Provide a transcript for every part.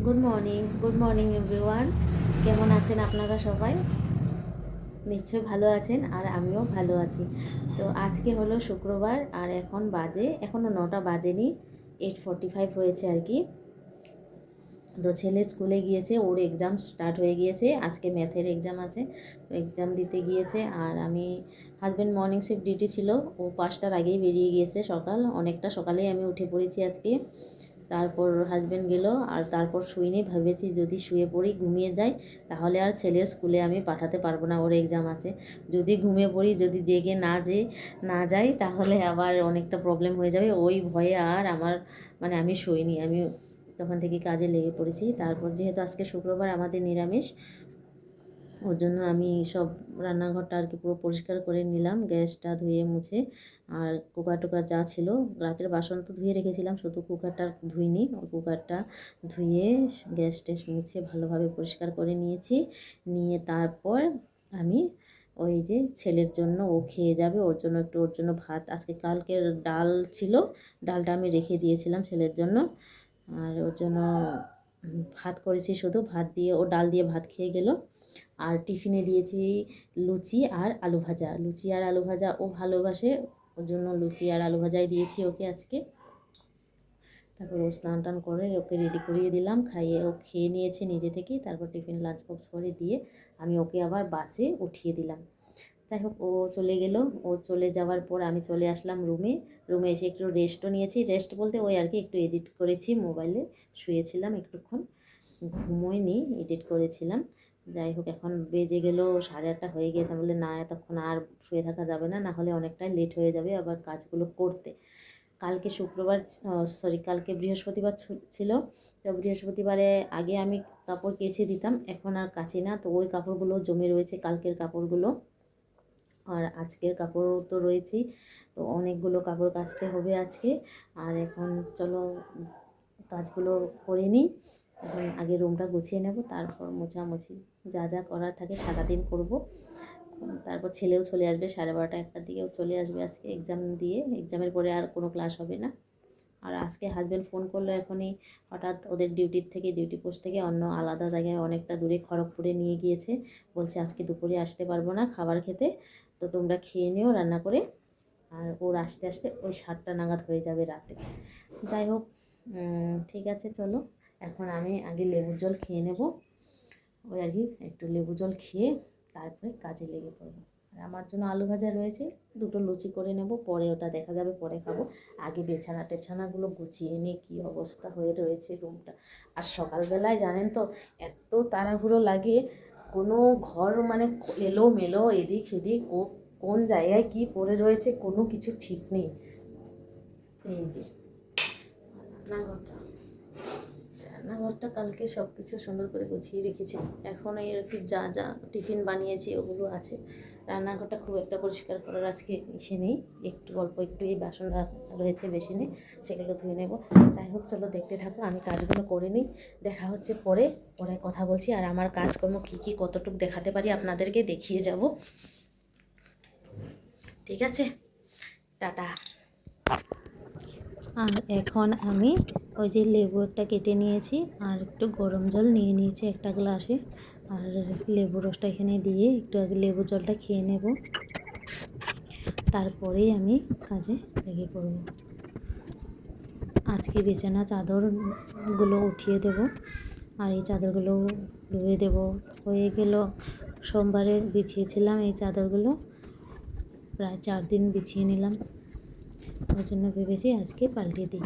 Good morning everyone. কেমন আছেন আপনারা সবাই? নিশ্চয়ই ভালো আছেন, আর আমিও ভালো আছি। তো আজকে হলো শুক্রবার, আর এখনও 9টা বাজেনি, 8:45 হয়েছে আর কি। তো ছেলে স্কুলে গিয়েছে, ওর এক্সাম স্টার্ট হয়ে গিয়েছে, আজকে ম্যাথের এক্সাম আছে, তো এক্সাম দিতে গিয়েছে। আর হাজব্যান্ড মর্নিং শিফট ডিউটি ছিল, ও 5টার আগেই বেরিয়ে গিয়েছে, অনেকটা সকালেই আমি উঠে পড়েছি আজকে। তারপর হাজব্যান্ড গেল, আর তারপর শুইনি, ভেবেছি যদি শুয়ে পড়ি, ঘুমিয়ে যাই, তাহলে আর ছেলের স্কুলে আমি পাঠাতে পারবো না, ওর এক্সাম আছে। যদি ঘুমিয়ে পড়ি, যদি জেগে না যাই, তাহলে আবার অনেকটা প্রবলেম হয়ে যাবে, ওই ভয়ে আর আমি শুইনি, আমি তখন থেকে কাজে লেগে পড়েছি। তারপর যেহেতু আজকে শুক্রবার, আমাদের নিরামিষ, ওর জন্য আমি সব রান্নাঘরটা আর কি পুরো পরিষ্কার করে নিলাম, গ্যাসটা ধুয়ে মুছে। আর কুকার টুকার যা ছিল, রাতের বাসন তো ধুয়ে রেখেছিলাম, শুধু কুকারটা ধুইনি, ওই কুকারটা ধুয়ে গ্যাস ট্যাস মুছে ভালোভাবে পরিষ্কার করে নিয়ে তারপর আমি ওই যে ছেলের জন্য, ও খেয়ে যাবে, ওর জন্য ভাত, আজকে কালকের ডাল ছিল, ডালটা আমি রেখে দিয়েছিলাম ছেলের জন্য, আর ওর জন্য ভাত করেছি, শুধু ভাত দিয়ে, ও ডাল দিয়ে ভাত খেয়ে গেল। আর টিফিনে দিয়েছি লুচি আর আলু ভাজা ও ভালোবাসে, ওর জন্য লুচি আর আলু ভাজাই দিয়েছি ওকে আজকে। তারপর ও স্নান টান করে ওকে রেডি করিয়ে দিলাম, ও খেয়ে নিয়েছে নিজে থেকেই। তারপর টিফিন লাঞ্চ বক্স করে দিয়ে আমি ওকে আবার বাসে উঠিয়ে দিলাম। যাই হোক, ও চলে গেল। ও চলে যাওয়ার পর আমি চলে আসলাম রুমে এসে একটু রেস্টও নিয়েছি, রেস্ট বলতে ওই আর কি একটু এডিট করেছি মোবাইলে, শুয়েছিলাম একটুক্ষণ, ঘুমোইনি, এডিট করেছিলাম। যাই হোক, এখন বেজে গেল 8:30 হয়ে গিয়েছে, বলে না এতক্ষণ আর শুয়ে থাকা যাবে না, নাহলে অনেকটাই লেট হয়ে যাবে আবার কাজগুলো করতে। কালকে বৃহস্পতিবার ছিল, তো বৃহস্পতিবারে আগে আমি কাপড় কেচে দিতাম, এখন আর কাচি না, তো ওই কাপড়গুলো জমে রয়েছে, কালকের কাপড়গুলো, আর আজকের কাপড়ও তো রয়েছেই, তো অনেকগুলো কাপড় কাচতে হবে আজকে। আর এখন চলো কাজগুলো করে নিই, এখন আগে রুমটা গুছিয়ে নেব, তারপর মোছামুছি যা যা করার থাকে সারাদিন করব। তারপর ছেলেও চলে আসবে, 12:30 1টার দিকেও চলে আসবে আজকে এক্সামের পরে আর কোনো ক্লাস হবে না। আর আজকে হাজব্যান্ড ফোন করলো এখনই, হঠাৎ ওদের ডিউটি পোস্ট থেকে অন্য আলাদা জায়গায় অনেকটা দূরে খড়গপুরে নিয়ে গিয়েছে, বলছে আজকে দুপুরে আসতে পারবো না খাবার খেতে, তো তোমরা খেয়ে নিও রান্না করে। আর ওর আস্তে আস্তে ওই 7টা নাগাদ হয়ে যাবে রাতে। যাই হোক, ঠিক আছে, চলো এখন আমি আগে লেবুর জল খেয়ে নেব, ওই আর কি একটু লেবু জল খেয়ে তারপরে কাজে লেগে পড়বো। আর আমার জন্য আলু ভাজা রয়েছে, 2টো লুচি করে নেব, পরে ওটা দেখা যাবে, পরে খাবো। আগে টেছানাগুলো গুছিয়ে নিয়ে, কী অবস্থা হয়ে রয়েছে রুমটা। আর সকালবেলায় জানেন তো, এত তাড়াহুড়ো লাগে, কোনো ঘর এলোমেলো, এদিক সেদিক, কোন জায়গায় কি পড়ে রয়েছে কোনো কিছু ঠিক নেই। এই যে রান্নাঘরটা কালকে সব কিছু সুন্দর করে গুছিয়ে রেখেছি, এখন এই আর কি যা যা টিফিন বানিয়েছি ওগুলো আছে। রান্নাঘরটা খুব একটা পরিষ্কার করার আজকে এসে নেই, অল্প একটু এই বাসন রয়েছে, বেশি নেই, সেগুলো ধুয়ে নেব। যাই হোক, চলো দেখতে থাকো, আমি কাজগুলো করে নিই, দেখা হচ্ছে পরে কথা বলছি। আর আমার কাজকর্ম কী কতটুকু দেখাতে পারি আপনাদেরকে দেখিয়ে যাব, ঠিক আছে, টাটা। আর এখন আমি ওই যে লেবু একটা কেটে নিয়েছি, আর একটু গরম জল নিয়ে নিয়েছি একটা গ্লাসে, আর লেবু রসটা এখানে দিয়ে একটু আগে লেবু জলটা খেয়ে নেব, তারপরেই আমি কাজে লেগে পড়ব। আজকে বিছানা চাদরগুলো উঠিয়ে দেব, আর এই চাদরগুলো ধুয়ে দেব। হয়ে গেল, সোমবারে বিছিয়েছিলাম এই চাদরগুলো, প্রায় 4 দিন বিছিয়ে নিলাম, ওই জন্য ভেবেছি আজকে পাল্টে দিই।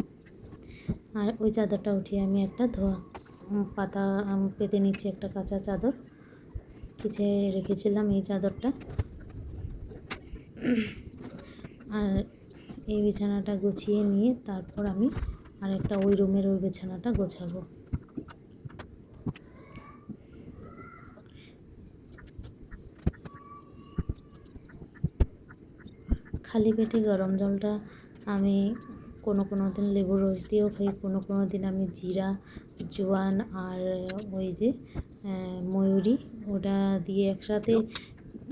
আর ওই চাদরটা উঠিয়ে আমি একটা ধোয়া পাতা পেতে নিচ্ছি, একটা কাঁচা চাদর কেচে রেখেছিলাম এই চাদরটা। আর এই বিছানাটা গুছিয়ে নিয়ে তারপর আমি আর একটা ওই রুমের ওই বিছানাটা গোছাবো। খালি পেটে গরম জলটা আমি কোনো দিন লেবুর রস দিয়েও খাই, কোনো দিন আমি জিরা, জোয়ান আর ওই যে ময়ূরী, ওটা দিয়ে একসাথে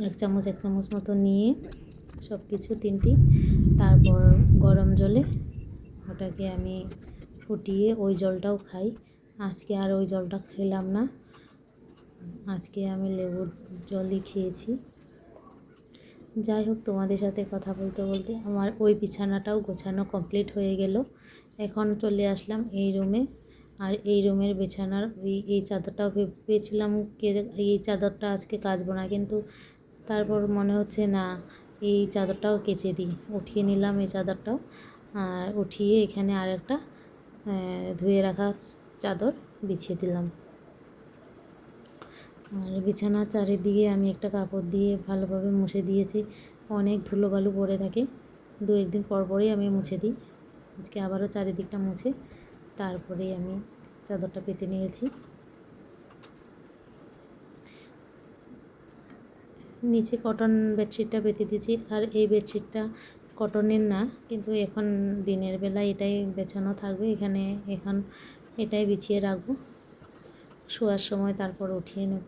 1 চামচ মতো নিয়ে সব কিছু 3টি, তারপর গরম জলে ওটাকে আমি ফুটিয়ে ওই জলটাও খাই। আজকে আর ওই জলটা খেলাম না, আজকে আমি লেবুর জলই খেয়েছি। যাই হোক, তোমাদের সাথে কথা বলতে বলতে আমার ওই বিছানাটাও গোছানো কমপ্লিট হয়ে গেল। এখন চলে আসলাম এই রুমে। আর এই রুমের বিছানার এই চাদরটাও ভেবেছিলাম এই চাদরটা আজকে কাচবো না, কিন্তু তারপর মনে হচ্ছে না, এই চাদরটাও কেচে দিই। উঠিয়ে নিলাম এই চাদরটাও, আর উঠিয়ে এখানে আরেকটা ধুয়ে রাখা চাদর বিছিয়ে দিলাম। আর বিছানার চারিদিকে আমি একটা কাপড় দিয়ে ভালোভাবে মুছে দিয়েছি। অনেক ধুলোবালু পড়ে থাকে, 2-1 দিন পর পরই আমি মুছে দিই। আজকে আবারও চারিদিকটা মুছে তারপরেই আমি চাদরটা পেতে নিয়েছি। নিচে কটন বেডশিটটা পেতে দিয়েছি। আর এই বেডশিটটা কটনের না, কিন্তু এখন দিনের বেলা এটাই বেছানো থাকবে। এখন এটাই বিছিয়ে রাখবো, শোয়ার সময় তারপর উঠিয়ে নেব।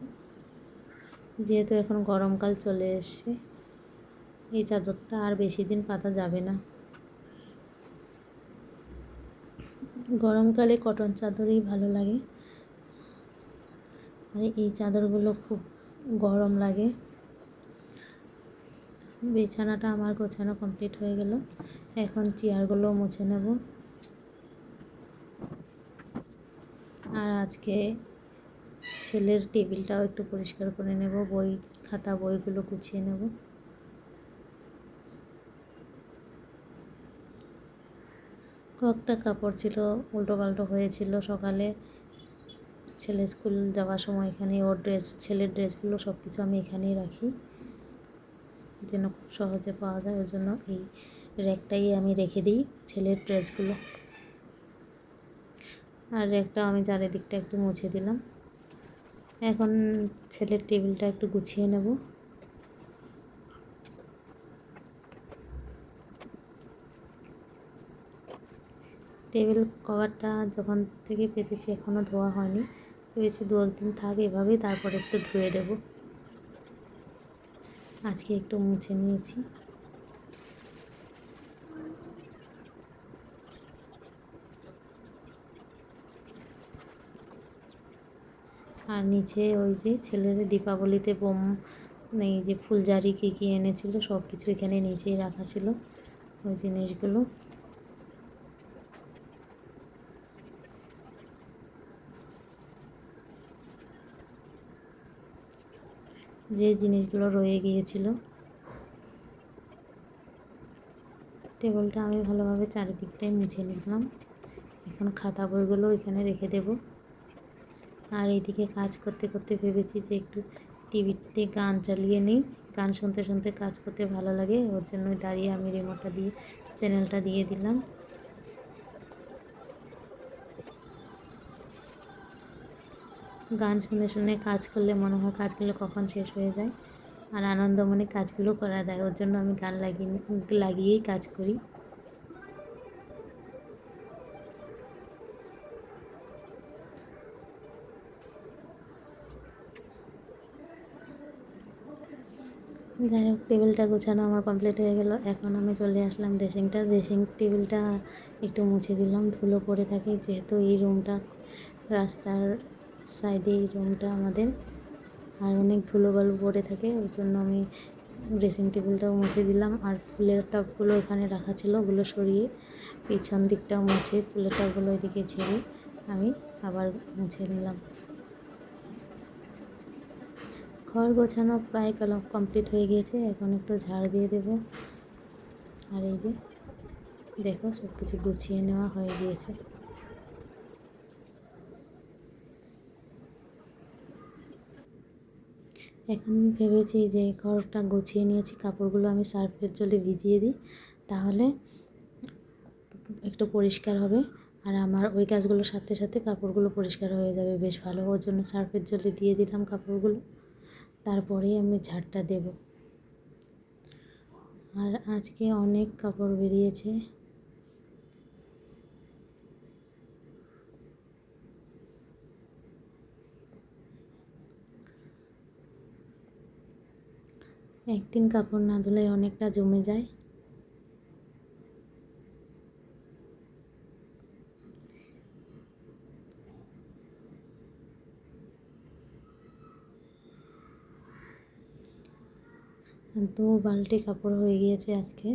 যেহেতু এখন গরমকাল চলে এসছে, এই চাদরটা আর বেশি দিন পাতা যাবে না। গরমকালে কটন চাদরই ভালো লাগে, আর এই চাদরগুলো খুব গরম লাগে। বিছানাটা আমার গোছানো কমপ্লিট হয়ে গেল। এখন চেয়ারগুলো মুছে নেব। আর আজকে ছেলের টেবিলটাও একটু পরিষ্কার করে নেব, খাতা বইগুলো গুছিয়ে নেব। কয়েকটা কাপড় ছিল উল্টো পাল্টো হয়েছিল সকালে, ছেলে স্কুল যাওয়ার সময় এখানে ওর ছেলের ড্রেসগুলো সব কিছু আমি এখানেই রাখি, যেন খুব সহজে পাওয়া যায়। ওই জন্য এই র্যাকটাই আমি রেখে দিই ছেলের ড্রেসগুলো। আর র্যাকটা আমি চারিদিকটা একটু মুছে দিলাম। এখন ছেলের টেবিলটা একটু গুছিয়ে নেব। টেবিল কভারটা যখন থেকে পেতেছি এখনও ধোয়া হয়নি, ভেবেছি 2-1 দিন থাক এভাবেই, তারপর একটু ধুয়ে দেব। আজকে একটু মুছে নিয়েছি। আর নিচে ওই যে ছেলের দীপাবলিতে এই যে ফুলজারি কী এনেছিল সব কিছু এখানে নিচেই রাখা ছিল, ওই জিনিসগুলো। যে জিনিসগুলো রয়ে গিয়েছিল। টেবিলটা আমি ভালোভাবে চারিদিকটাই মুছে নিলাম। এখন খাতা বইগুলো এখানে রেখে দেব। আর এইদিকে কাজ করতে করতে ভেবেছি যে একটু টিভিতে গান চালিয়ে নিই, গান শুনতে শুনতে কাজ করতে ভালো লাগে। ওর জন্যই দাঁড়িয়ে আমি রিমোটটা দিয়ে চ্যানেলটা দিয়ে দিলাম। গান শুনে শুনে কাজ করলে মনে হয় কাজগুলো কখন শেষ হয়ে যায়, আর আনন্দ মনে কাজগুলো করা যায়। ওর জন্য আমি গান লাগিয়েই কাজ করি। যাই হোক, টেবিলটা গোছানো আমার কমপ্লিট হয়ে গেল। এখন আমি চলে আসলাম ড্রেসিং টেবিলটা একটু মুছে দিলাম, ধুলো পড়ে থাকে যেহেতু এই রুমটা রাস্তার সাইডে, এই রুমটা আমাদের, আর অনেক ধুলোবালু পড়ে থাকে। ওই জন্য আমি ড্রেসিং টেবিলটাও মুছে দিলাম। আর ফুলের টবগুলো এখানে রাখা ছিল, ওগুলো সরিয়ে পিছন দিকটাও মুছে ফুলের টবগুলো এদিকে ছেড়ে আমি আবার মুছে নিলাম। ঘর গোছানো প্রায় কমপ্লিট হয়ে গিয়েছে, এখন একটু ঝাড় দিয়ে দেব। আর এই যে দেখো, সব কিছু গুছিয়ে নেওয়া হয়ে গিয়েছে। এখন ভেবেছি যে ঘরটা গুছিয়ে নিয়েছি, কাপড়গুলো আমি সার্ফের জলে ভিজিয়ে দিই, তাহলে একটু পরিষ্কার হবে। আর আমার ওই কাজগুলোর সাথে সাথে কাপড়গুলো পরিষ্কার হয়ে যাবে বেশ ভালো। ওর জন্য সার্ফের জলে দিয়ে দিলাম কাপড়গুলো, তারপরেই আমি ঝাড়টা দেব। আর আজকে অনেক কাপড় বেরিয়েছে। একদিন কাপড় না ধুলে অনেকটা জমে যায়। 2 বালতি কাপড় হয়ে গিয়েছে আজকে।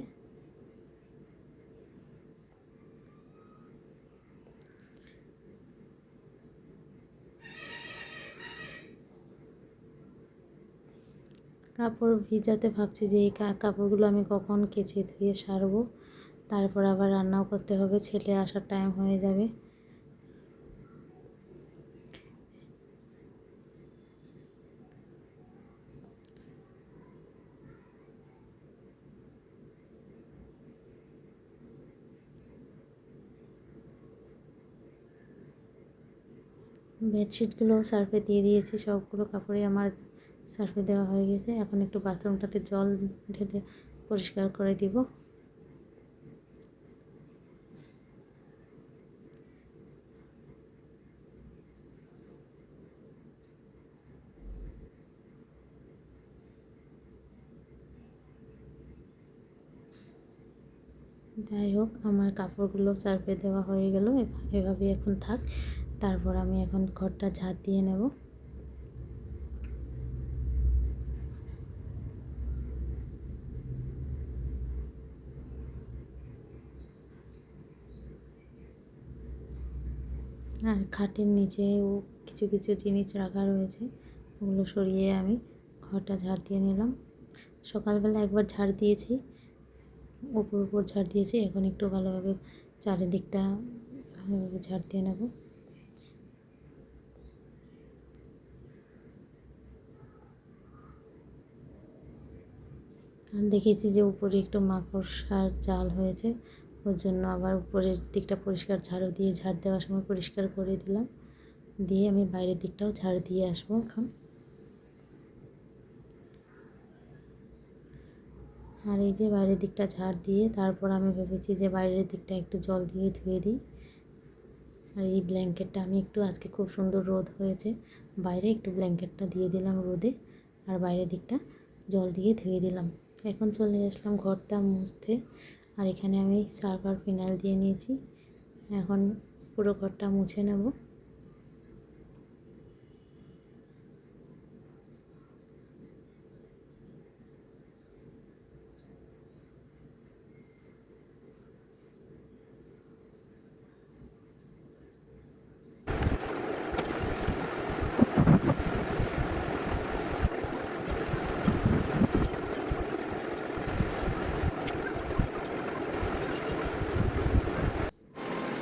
কাপড় ভিজাতে ভাবছি যে এই কাপড়গুলো আমি কখন কেচে ধুয়ে সারবো, তারপর আবার রান্নাও করতে হবে, ছেলে আসার টাইম হয়ে যাবে। বেডশিটগুলো সার্ফে দিয়ে দিয়েছি, সবগুলো কাপড়ই আমার সার্ফে দেওয়া হয়ে গেছে। এখন একটু বাথরুমটাতে জল ঢেলে পরিষ্কার করে দিব। যাই হোক, আমার কাপড়গুলো সার্ফে দেওয়া হয়ে গেল, এভাবেই এখন থাক। তারপর আমি এখন ঘরটা ঝাড় দিয়ে নেব। আর খাটের নিচেও কিছু কিছু জিনিস রাখা রয়েছে, ওগুলো সরিয়ে আমি ঘরটা ঝাড় দিয়ে নিলাম। সকালবেলা একবার ঝাড় দিয়েছি, উপর ঝাড় দিয়েছি, এখন একটু ভালোভাবে চারিদিকটা ভালোভাবে ঝাড় দিয়ে নেব। আর দেখেছি যে উপরে একটু মাকড়সার জাল হয়েছে, ওর জন্য আবার উপরের দিকটা পরিষ্কার ঝাড়ু দিয়ে ঝাড় দেওয়ার সময় পরিষ্কার করে দিলাম, দিয়ে আমি বাইরের দিকটাও ঝাড় দিয়ে আসবো এখন। আর এই যে বাইরের দিকটা ঝাড় দিয়ে তারপর আমি ভেবেছি যে বাইরের দিকটা একটু জল দিয়ে ধুয়ে দিই। আর এই ব্ল্যাঙ্কেটটা আমি একটু, আজকে খুব সুন্দর রোদ হয়েছে, বাইরে একটু ব্ল্যাঙ্কেটটা দিয়ে দিলাম রোদে, আর বাইরের দিকটা জল দিয়ে ধুয়ে দিলাম। এখন চলে আসলাম ঘরটা মুছতে, আর এখানে আমি সার্ফ আর ফিনাইল দিয়ে নিয়েছি, এখন পুরো ঘরটা মুছে নেব।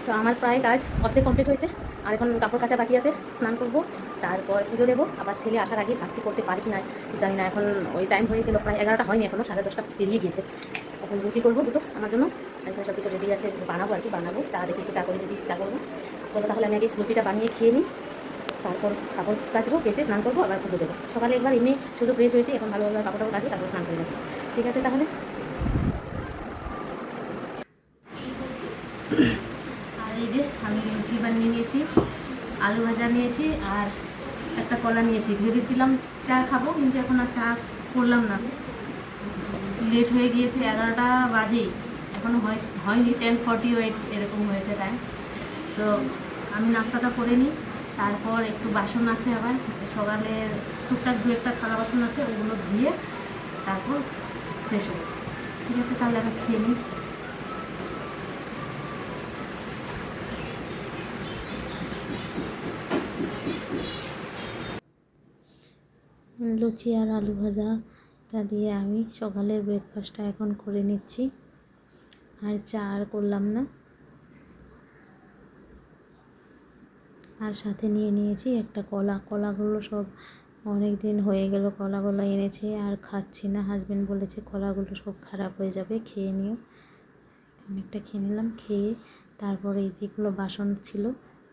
তো আমার প্রায় কাজ অর্ধেক কমপ্লিট হয়েছে, আর এখন কাপড় কাচা বাকি আছে, স্নান করব, তারপর পুজো দেবো। আবার ছেলে আসার আগে ভাবছি করতে পারি কি না জানি না, এখন ওই টাইম হয়ে গেলো, প্রায় 11টা হয়নি, এখনও 10:30 পেরিয়ে গিয়েছে। এখন লুচি করবো দুটো আমার জন্য, এখানে সব কিছু রেডি আছে, বানাবো আর কি, বানাবো চা, দেখি একটু চা করে দিই, চা করবো। চলো তাহলে আমি আগে লুচিটা বানিয়ে খেয়ে নিই, তারপর কাপড় কাচবো, কেচে স্নান করবো, আবার পুজো দেবো। সকালে একবার এমনি শুধু ফ্রেশ হয়েছি, এখন ভালোভাবে কাপড়টাও কাচবো, তারপর স্নান করে নেবো। ঠিক আছে তাহলে। আর এই যে আমি লুচি বানিয়ে নিয়েছি, আলু ভাজা নিয়েছি, আর একটা কলা নিয়েছি। ভেবেছিলাম চা খাবো, কিন্তু এখন আর চা করলাম না, লেট হয়ে গিয়েছে, 11টা বাজেই, এখনও হয়নি, 10:48 এরকম হয়েছে টাইম। তো আমি নাস্তাটা করে নিই, তারপর একটু বাসন আছে, আবার সকালে টুকটাক 2-1টা থালা বাসন আছে, ওগুলো ধুয়ে তারপর ফ্রেশ হবো। ঠিক আছে তাহলে আমি খেয়ে নিই। লুচি আর আলু ভাজাটা দিয়ে আমি সকালের ব্রেকফাস্টটা এখন করে নিচ্ছি, আর চা আর করলাম না। আর সাথে নিয়ে নিয়েছি একটা কলা, কলাগুলো সব অনেক দিন হয়ে গেল কলাগুলো এনেছে, আর খাচ্ছি না, হাজব্যান্ড বলেছে কলাগুলো সব খারাপ হয়ে যাবে, খেয়ে নিও। অনেকটা খেয়ে নিলাম, খেয়ে তারপরে এই যেগুলো বাসন ছিল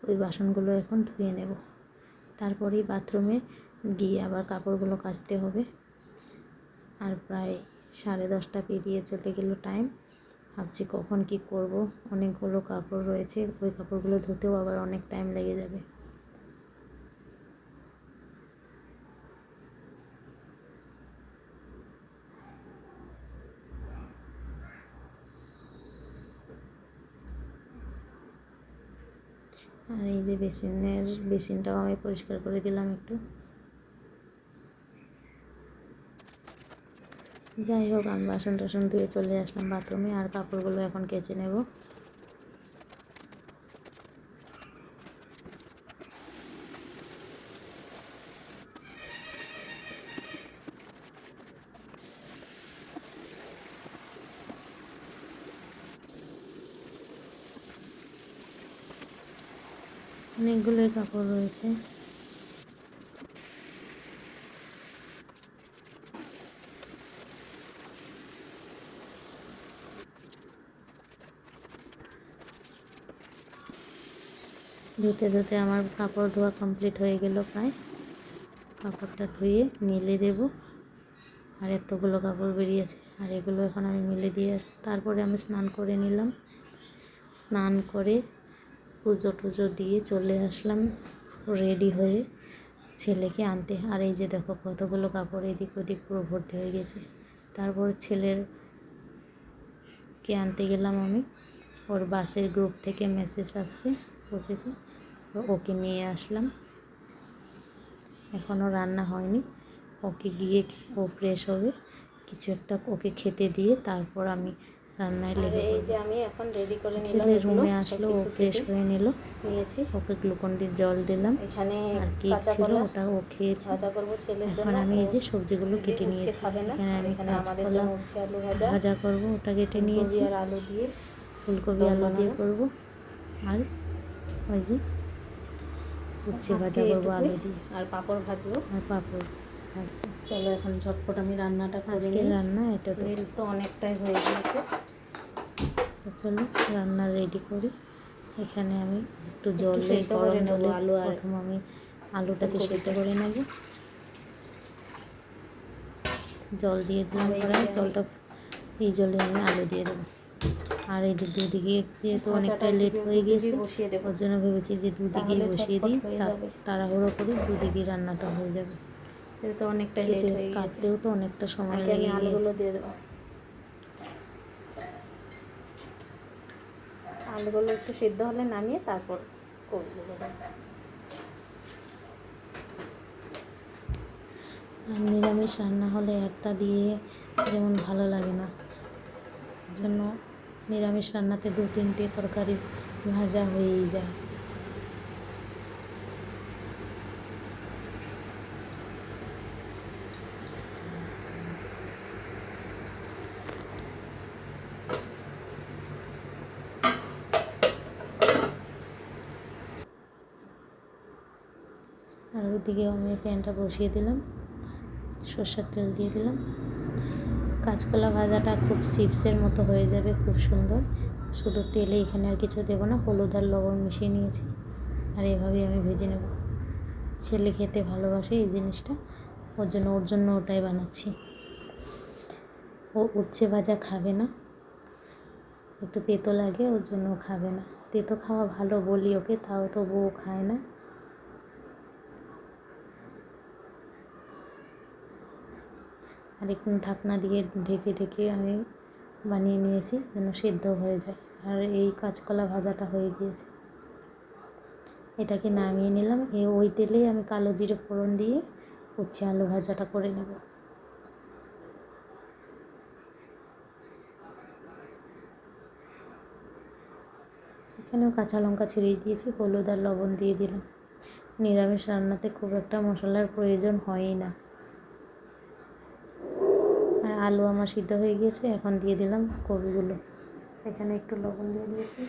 ওই বাসনগুলো এখন ধুয়ে নেব, তারপরেই বাথরুমে গিয়ে আবার কাপড়গুলো কাচতে হবে। আর প্রায় 10:30 পেরিয়ে চলে গেল টাইম, ভাবছি কখন কি করব, অনেকগুলো কাপড় রয়েছে, ওই কাপড়গুলো ধুতেও আবার অনেক টাইম লেগে যাবে। আর এই যে বেসিনটাও আমি পরিষ্কার করে দিলাম একটু। যাই হোক, আমি বাসন টাসন ধুয়ে চলে আসলাম বাথরুমে, আর কাপড়গুলো এখন কেচে নেব। অনেকগুলোই কাপড় রয়েছে। ধুতে ধুতে আমার কাপড় ধোয়া কমপ্লিট হয়ে গেল প্রায়। কাপড়টা ধুয়ে মেলে দেব। আর এতগুলো কাপড় বেরিয়েছে, আর এগুলো এখন আমি মেলে দিয়ে তারপরে আমি স্নান করে নিলাম। স্নান করে পুজো টুজো দিয়ে চলে আসলাম রেডি হয়ে ছেলেকে আনতে। আর এই যে দেখো কতগুলো কাপড় এদিক ওদিক পুরো ভর্তি হয়ে গেছে। তারপর ছেলেকে আনতে গেলাম আমি। ওর বাসের গ্রুপ থেকে মেসেজ আসছে, পৌঁছেছে, ওকে নিয়ে আসলাম। এখনও রান্না হয়নি, ওকে গিয়ে ও ফ্রেশ হবে, কিছু একটা ওকে খেতে দিয়ে তারপর আমি রান্নায় লেগে পড়ব। এই যে আমি এখন রেডি করে নিলাম। ছেলে রুমে আসলো, ও ফ্রেশ হয়ে নিল, নিয়েছি, ওকে গ্লুকন-ডির জল দিলাম। এখানে আর কেক ছিল, ওটা ও খেয়েছে। ভাজা করব ছেলের জন্য। এখন আমি এই যে সবজিগুলো কেটে নিয়েছি। এখানে আমি কাঁচকলা ভাজা করব, ওটা কেটে নিয়েছি। আর আলু দিয়ে, ফুলকপি আলু দিয়ে করব। আর ওই যে উচ্ছে ভাজা করবো আলু দিয়ে, আর পাঁপড় ভাজবো। চলো এখন ঝটপট আমি রান্নাটা করে নিই। রান্না এটা তো অনেকটাই হয়ে গিয়েছে, তো চলো রান্না রেডি করি। এখানে আমি একটু জল গরম জলে প্রথম আমি আলুটাকে সেদ্ধ করে নেব। জল দিয়ে দিলাম কড়াই, জলটা এই জলে আমি আলু দিয়ে দেবো। আর এই দুদিকে যেহেতু অনেকটাই লেট হয়ে গিয়েছে, ওর জন্য ভেবেছি যে দুদিকেই বসিয়ে দিই, তাড়াহুড়ো করে দুদিকেই রান্নাটা হয়ে যাবে। তো অনেকটা লেট হয়ে গেছে, কাটতেও তো অনেকটা সময় লেগে গিয়েছে। আলুগুলো দিয়ে দেবো। আলুগুলো একটু সিদ্ধ হলে নামিয়ে তারপর কপিগুলো দেবো। আর নিরামিষ রান্না হলে একটা দিয়ে যেমন ভালো লাগে না, জন্য নিরামিষ রান্নাতে 2-3টে তরকারি ভাজা হয়েই যায়। আর ওদিকে আমি প্যানটা বসিয়ে দিলাম, সরষের তেল দিয়ে দিলাম। কাঁচকলা ভাজাটা খুব চিপসের মতো হয়ে যাবে, খুব সুন্দর। শুধু তেলে, এখানে আর কিছু দেবো না, হলুদ আর লবণ মিশিয়ে নিয়েছি। আর এভাবেই আমি ভেজে নেব। ছেলে খেতে ভালোবাসে এই জিনিসটা, ওর জন্য ওটাই বানাচ্ছি। ও উচ্ছে ভাজা খাবে না, একটু তেতো লাগে, ওর জন্য খাবে না। তেতো খাওয়া ভালো বলি ওকে, তাও তবুও খায় না। আর একটু ঢাকনা দিয়ে ঢেকে আমি বানিয়ে নিয়েছি যেন সেদ্ধ হয়ে যায়। আর এই কাঁচকলা ভাজাটা হয়ে গিয়েছে, এটাকে নামিয়ে নিলাম। ওই তেলেই আমি কালো জিরে ফোড়ন দিয়ে উচ্ছে আলু ভাজাটা করে নেব। এখানেও কাঁচা লঙ্কা ছিঁড়িয়ে দিয়েছি, হলুদ আর লবণ দিয়ে দিলাম। নিরামিষ রান্নাতে খুব একটা মশলার প্রয়োজন হয়ই না। আর আলু আমার সিদ্ধ হয়ে গিয়েছে, এখন দিয়ে দিলাম কপিগুলো। এখানে একটু লবণ দিয়ে দিয়েছি।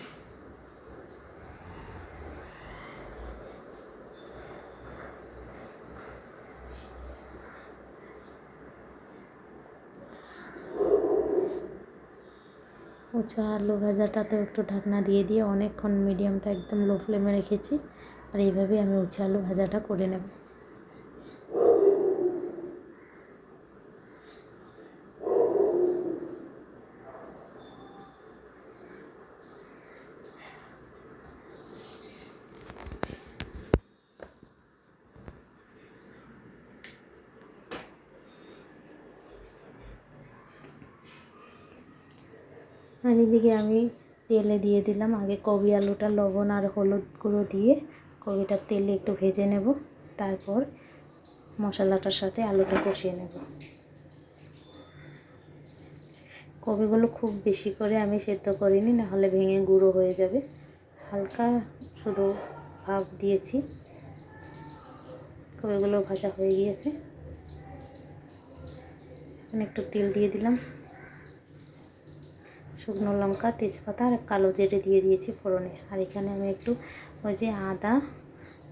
উচ্ছে আলু ভাজাটাতেও একটু ঢাকনা দিয়ে দিয়ে অনেকক্ষণ মিডিয়ামটা একদম লো ফ্লেমে রেখেছি। আর এইভাবেই আমি উচ্ছে আলু ভাজাটা করে নেব। আর এদিকে আমি তেলে দিয়ে দিলাম আগে কপি আলুটা, লবণ আর হলুদ গুঁড়ো দিয়ে কপিটা তেলে একটু ভেজে নেব। তারপর মশলাটার সাথে আলুটা কষিয়ে নেব। কপিগুলো খুব বেশি করে আমি সেদ্ধ করিনি, না হলে ভেঙে গুঁড়ো হয়ে যাবে। হালকা শুধু ভাপ দিয়েছি। কপিগুলো ভাজা হয়ে গিয়েছে। এখন একটু তেল দিয়ে দিলাম, শুকনো লঙ্কা, তেজপাতা আর কালো জিরে দিয়ে দিয়েছি ফোড়নে। আর এখানে আমি একটু ওই যে আদা,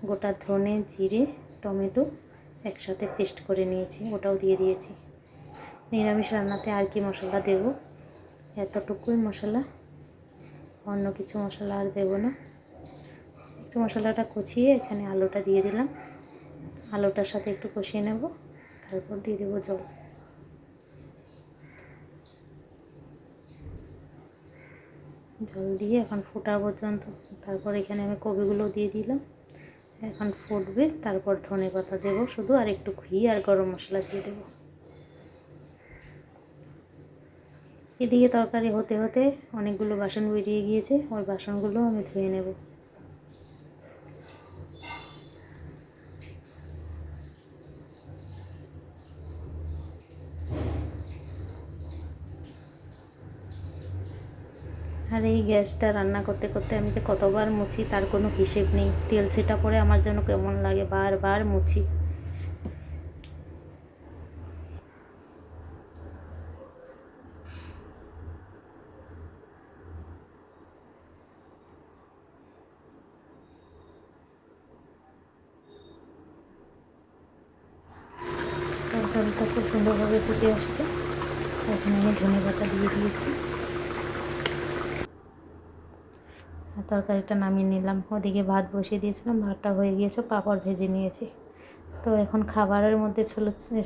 গোটা ধনে, জিরে, টমেটো একসাথে পেস্ট করে নিয়েছি, ওটাও দিয়ে দিয়েছি। নিরামিষ রান্নাতে আর কি মশলা দেব, এতটুকুই মশলা, অন্য কিছু মশলা আর দেব না। একটু মশলাটা কষিয়ে এখানে আলুটা দিয়ে দিলাম। আলুটার সাথে একটু কষিয়ে নেব, তারপর দিয়ে দেবো জল। জল দিয়ে এখন ফোটা পর্যন্ত, তারপর এখানে আমি কপিগুলো দিয়ে দিলাম। এখন ফুটবে, তারপর ধনে পাতা দেবো শুধু, আর একটু ঘি আর গরম মশলা দিয়ে দেবো। এদিকে তরকারি হতে হতে অনেকগুলো বাসন বেরিয়ে গিয়েছে, ওই বাসনগুলো আমি ধুয়ে নেব। আর এই গ্যাসটা রান্না করতে করতে আমি যে কতবার মুছি তার কোনো হিসেব নেই। তেল ছিটা পরে আমার জন্য কেমন লাগে, বারবার মুছি। তরকারিটা খুব সুন্দরভাবে ফুটে আসছে। এখন আমি ধনে পাতা দিয়ে দিয়েছি, আর তরকারিটা নামিয়ে নিলাম। ওদিকে ভাত বসিয়ে দিয়েছিলাম, ভাতটা হয়ে গিয়েছে, পাঁপড় ভেজে নিয়েছি। তো এখন খাবারের মধ্যে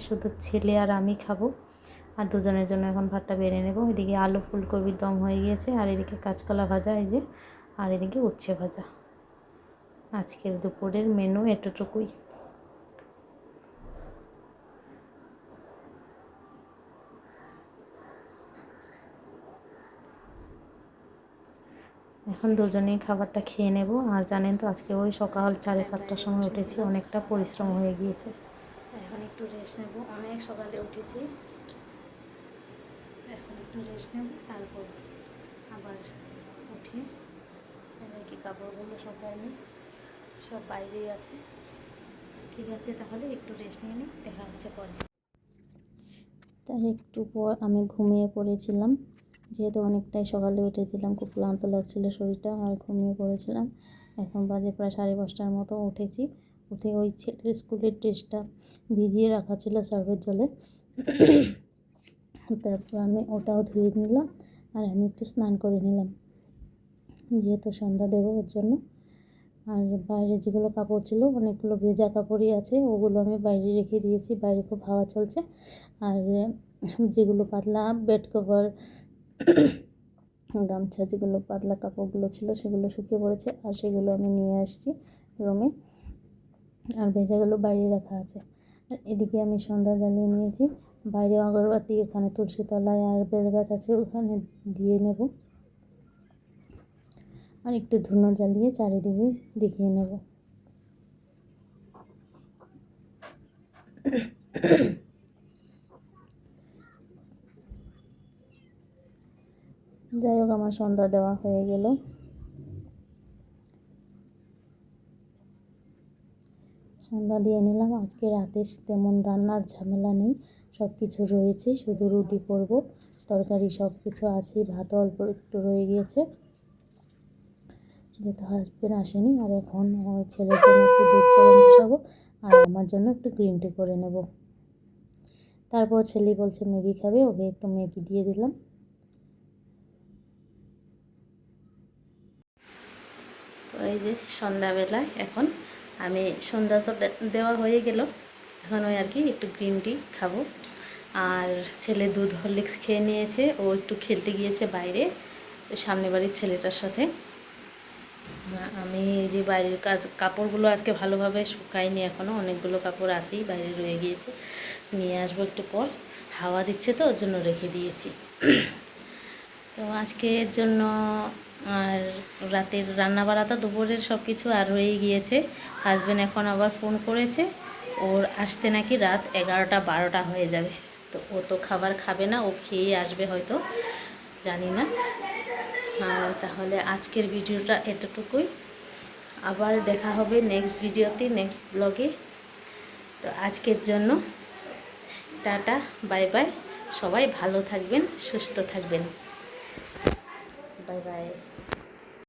শুধু ছেলে আর আমি খাবো, আর দুজনের জন্য এখন ভাতটা বেড়ে নেব। এদিকে আলু ফুলকপির দম হয়ে গিয়েছে, আর এদিকে কাঁচকলা ভাজা এই যে, আর এদিকে উচ্ছে ভাজা। আজকের দুপুরের মেনু এতটুকুই। এখন দুজনেই খাবারটা খেয়ে নেব। আর জানেন তো আজকে ওই সকাল 4:30টার সময় উঠেছি, অনেকটা পরিশ্রম হয়ে গিয়েছে। এখন একটু রেস্ট নেব, অনেক সকালে উঠেছি। এখন একটু রেস্ট নেব, তারপর আবার উঠে কি কাপড়গুলো সকালে সব বাইরেই আছে। ঠিক আছে, তাহলে একটু রেস্ট নিয়ে নিই, দেখা হচ্ছে পরে। তার একটু পর আমি ঘুমিয়ে পড়েছিলাম, যেহেতু অনেকটাই সকালে উঠেছিলাম, খুব ক্লান্ত লাগছিলো শরীরটা, আর ঘুমিয়ে পড়েছিলাম। এখন বাজে প্রায় 5:30টার মতো উঠেছি। উঠে ওই ছেলের স্কুলের ড্রেসটা ভিজিয়ে রাখা ছিল সার্ফের জলে, তারপর আমি ওটাও ধুয়ে নিলাম। আর আমি একটু স্নান করে নিলাম, যেহেতু সন্ধ্যা দেবো ওর জন্য। আর বাইরে যেগুলো কাপড় ছিল, অনেকগুলো ভেজা কাপড়ই আছে, ওগুলো আমি বাইরে রেখে দিয়েছি। বাইরে খুব হাওয়া চলছে। আর যেগুলো পাতলা বেড কভার, গামছা, যেগুলো পাতলা কাপড়গুলো ছিল সেগুলো শুকিয়ে পড়েছে, আর সেগুলো আমি নিয়ে আসছি রুমে। আর ভেজাগুলো বাইরে রাখা আছে। আর এদিকে আমি সন্ধ্যা জ্বালিয়ে নিয়েছি। বাইরে আগরবাতি, এখানে তুলসী তলায় আর বেলগাছ আছে, ওখানে দিয়ে নেব। আর একটু ধুনো জ্বালিয়ে চারিদিকে দেখিয়ে নেব। যাই হোক, আমার সন্ধ্যা দেওয়া হয়ে গেল। সন্ধ্যা দিয়ে নিলাম। আজকে রাতে তেমন রান্নার ঝামেলা নেই, সব কিছু রয়েছে, শুধু রুটি করব। তরকারি সব কিছু আছে, ভাত অল্প একটু রয়ে গিয়েছে, যেহেতু হাজবেন্ড আসেনি। আর এখন ওই ছেলের জন্য একটু দুধ গরম বসাবো, আর আমার জন্য একটু গ্রিন টি করে নেব। তারপর ছেলে বলছে ম্যাগি খাবে, ওকে একটু ম্যাগি দিয়ে দিলাম। তো এই যে সন্ধ্যাবেলায় এখন আমি সন্ধ্যা তো দেওয়া হয়ে গেল, এখন ওই আর কি একটু গ্রিন টি খাবো। আর ছেলে দুধ হরলিক্স খেয়ে নিয়েছে, ও একটু খেলতে গিয়েছে বাইরে সামনে বাড়ির ছেলেটার সাথে। আমি এই যে বাইরের কাপড়গুলো আজকে ভালোভাবে শুকাইনি, এখনও অনেকগুলো কাপড় আছেই, বাইরে রয়ে গিয়েছে, নিয়ে আসবো একটু পর। হাওয়া দিচ্ছে তো, ওর জন্য রেখে দিয়েছি। তো আজকের জন্য আর রাতের রান্নাবাড়া তো দুপুরের সব কিছু আর রয়েই গিয়েছে। হাজব্যান্ড এখন আবার ফোন করেছে, ওর আসতে নাকি রাত 11টা 12টা হয়ে যাবে। তো ও তো খাবার খাবে না, ও খেয়ে আসবে হয়তো, জানি না। তাহলে আজকের ভিডিওটা এতটুকুই, আবার দেখা হবে নেক্সট ভিডিওতে, নেক্সট ব্লগে। তো আজকের জন্য টাটা, বাই বাই। সবাই ভালো থাকবেন, সুস্থ থাকবেন। Bye bye.